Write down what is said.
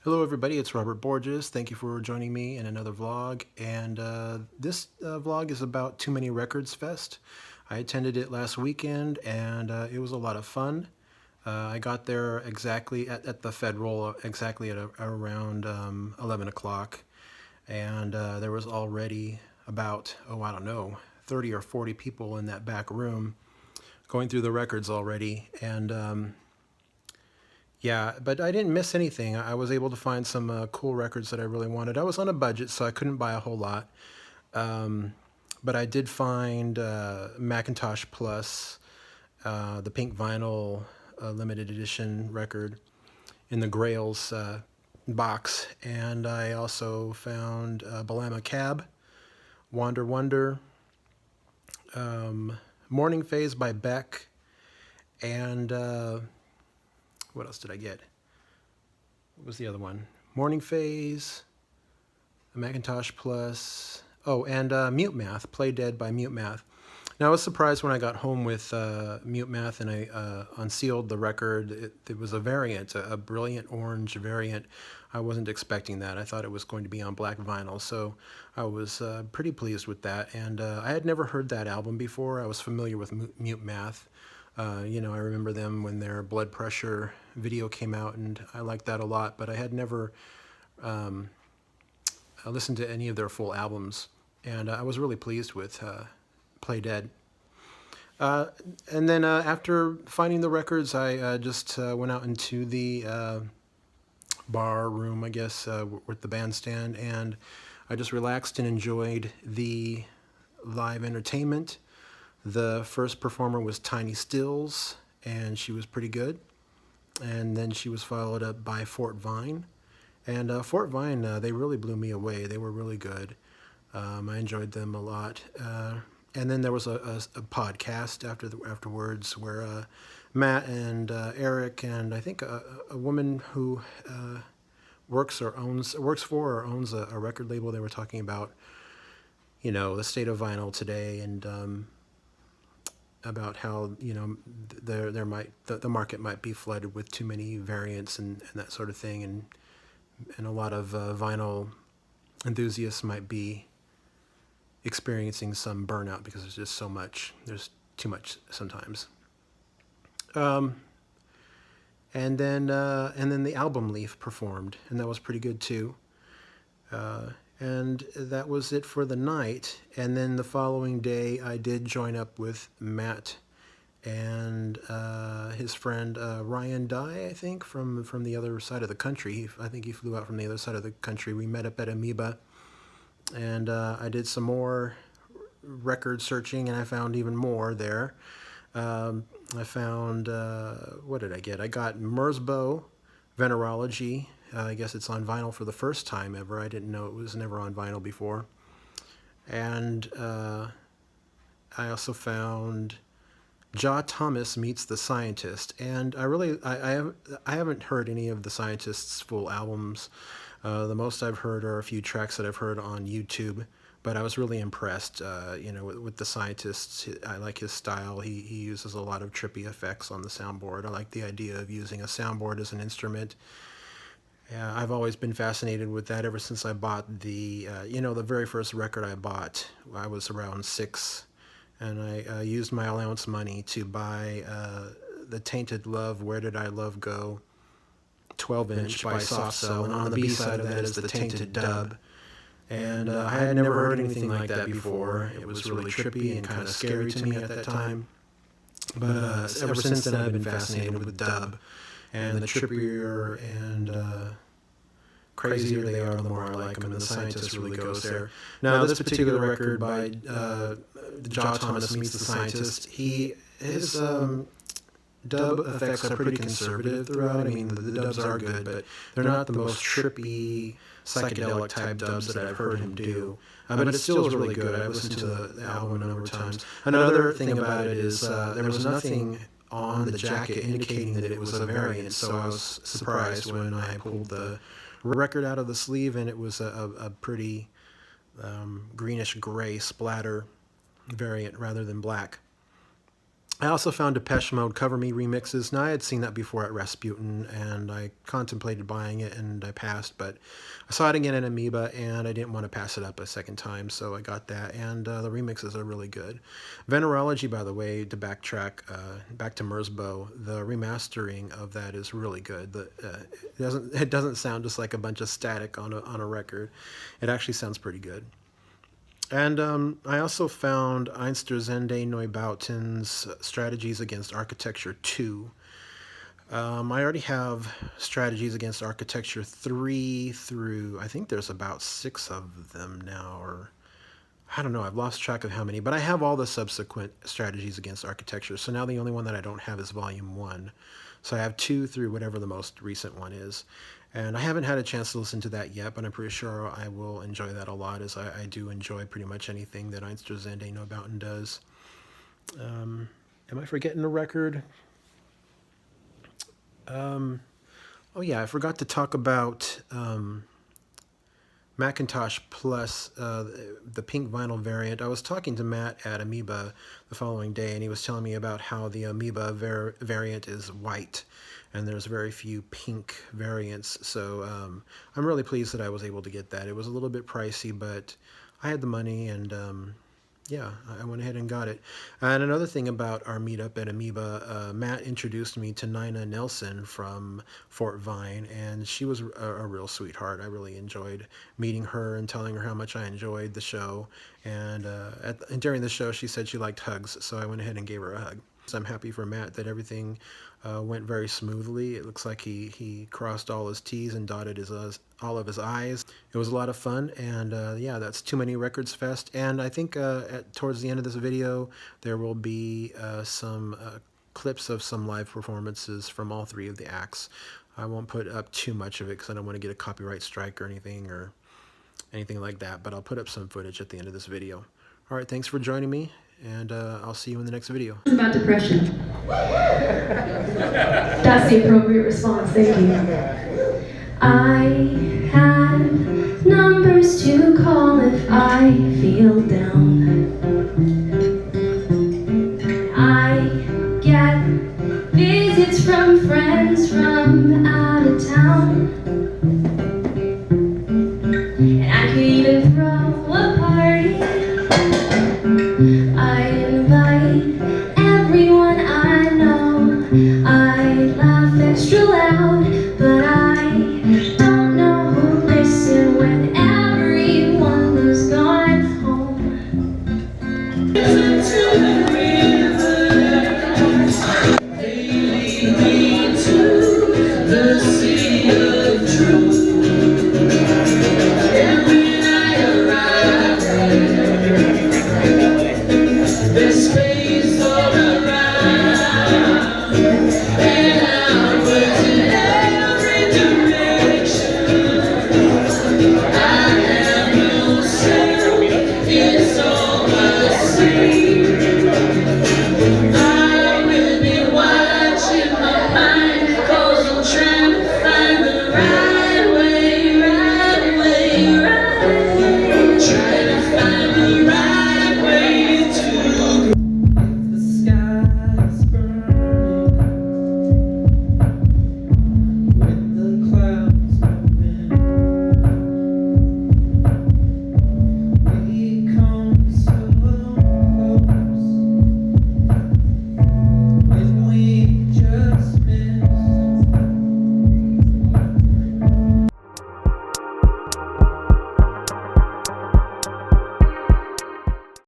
Hello everybody, it's Robert Borges. Thank you for joining me in another vlog. And this vlog is about Too Many Records Fest. I attended it last weekend and it was a lot of fun. I got there exactly at the Federal, exactly at around 11 o'clock. And there was already about, I don't know, 30 or 40 people in that back room going through the records already. And yeah, but I didn't miss anything. I was able to find some cool records that I really wanted. I was on a budget, so I couldn't buy a whole lot. But I did find Macintosh Plus, the pink vinyl limited edition record in the Grails box. And I also found Balama Cab, Wander Wonder, Morning Phase by Beck, and what else did I get? What was the other one? Morning Phase, Macintosh Plus. Oh, and Mute Math, Play Dead by Mute Math. Now, I was surprised when I got home with Mute Math and I unsealed the record. It was a variant, a brilliant orange variant. I wasn't expecting that. I thought it was going to be on black vinyl, so I was pretty pleased with that. And I had never heard that album before. I was familiar with Mute Math. I remember them when their blood pressure video came out, and I liked that a lot, but I had never listened to any of their full albums, and I was really pleased with Play Dead. And then after finding the records, I just went out into the bar room, I guess, with the bandstand, and I just relaxed and enjoyed the live entertainment. The first performer was Tiny Stills, and she was pretty good. And then she was followed up by Fort Vine. And Fort Vine, they really blew me away. They were really good. I enjoyed them a lot. And then there was a podcast afterwards where Matt and Eric and I think a woman who works for or owns a record label, they were talking about, the state of vinyl today, and about how the market might be flooded with too many variants and that sort of thing, and a lot of vinyl enthusiasts might be experiencing some burnout because there's just so much. There's too much sometimes. And then the Album Leaf performed, and that was pretty good too. And that was it for the night. And then the following day, I did join up with Matt and his friend Ryan Dye, I think, from the other side of the country. I think he flew out from the other side of the country. We met up at Amoeba, and I did some more record searching, and I found even more there. I found, what did I get? I got Merzbow, Venerology. I guess it's on vinyl for the first time ever. I didn't know it was never on vinyl before. And I also found Jaw Thomas Meets the Scientist. And I haven't heard any of the Scientist's full albums. The most I've heard are a few tracks that I've heard on YouTube. But I was really impressed, with the Scientist. I like his style. He uses a lot of trippy effects on the soundboard. I like the idea of using a soundboard as an instrument. Yeah, I've always been fascinated with that ever since I bought the very first record I bought. I was around 6, and I used my allowance money to buy the Tainted Love, Where Did I Love Go, 12-inch by Soft Cell, and on the B-side of that is the Tainted Dub. And I had never heard anything like that before. It was really trippy and kind of scary to me at that time. But ever since then, I've been fascinated with dub. And the trippier and crazier they are, the more I like them. And the Scientist really goes there. Now, this particular record by Jaw Thomas Meets the Scientist, his dub effects are pretty conservative throughout. I mean, the dubs are good, but they're not the most trippy, psychedelic type dubs that I've heard him do. But it still is really good. I've listened to the album a number of times. Another thing about it is there was nothing on the jacket indicating that it was a variant, so I was surprised when I pulled the record out of the sleeve and it was a pretty greenish gray splatter variant rather than black. I also found Depeche Mode Cover Me remixes. Now, I had seen that before at Rasputin, and I contemplated buying it, and I passed, but I saw it again in Amoeba, and I didn't want to pass it up a second time, so I got that, and the remixes are really good. Venerology, by the way, to backtrack, back to Merzbow, the remastering of that is really good. It doesn't sound just like a bunch of static on a record. It actually sounds pretty good. And I also found Einstürzende Neubauten's Strategies Against Architecture 2. I already have Strategies Against Architecture 3 through, I think there's about 6 of them now, or I don't know, I've lost track of how many, but I have all the subsequent Strategies Against Architecture, so now the only one that I don't have is Volume 1. So I have 2 through whatever the most recent one is. And I haven't had a chance to listen to that yet, but I'm pretty sure I will enjoy that a lot, as I do enjoy pretty much anything that Einstürzende Neubauten does. Am I forgetting a record? Oh yeah, I forgot to talk about Macintosh Plus, the pink vinyl variant. I was talking to Matt at Amoeba the following day, and he was telling me about how the Amoeba variant is white, and there's very few pink variants. So I'm really pleased that I was able to get that. It was a little bit pricey, but I had the money, and yeah, I went ahead and got it. And another thing about our meetup at Amoeba, Matt introduced me to Nina Nelson from Fort Vine, and she was a real sweetheart. I really enjoyed meeting her and telling her how much I enjoyed the show. And during the show, she said she liked hugs, so I went ahead and gave her a hug. So I'm happy for Matt that everything went very smoothly. It looks like he crossed all his T's and dotted all of his I's. It was a lot of fun, and yeah, that's Too Many Records Fest. And I think towards the end of this video, there will be some clips of some live performances from all 3 of the acts. I won't put up too much of it because I don't want to get a copyright strike or anything like that, but I'll put up some footage at the end of this video. All right, thanks for joining me, and I'll see you in the next video. It's about depression. That's the appropriate response, thank you. I have numbers to call if I feel down. I get visits from friends from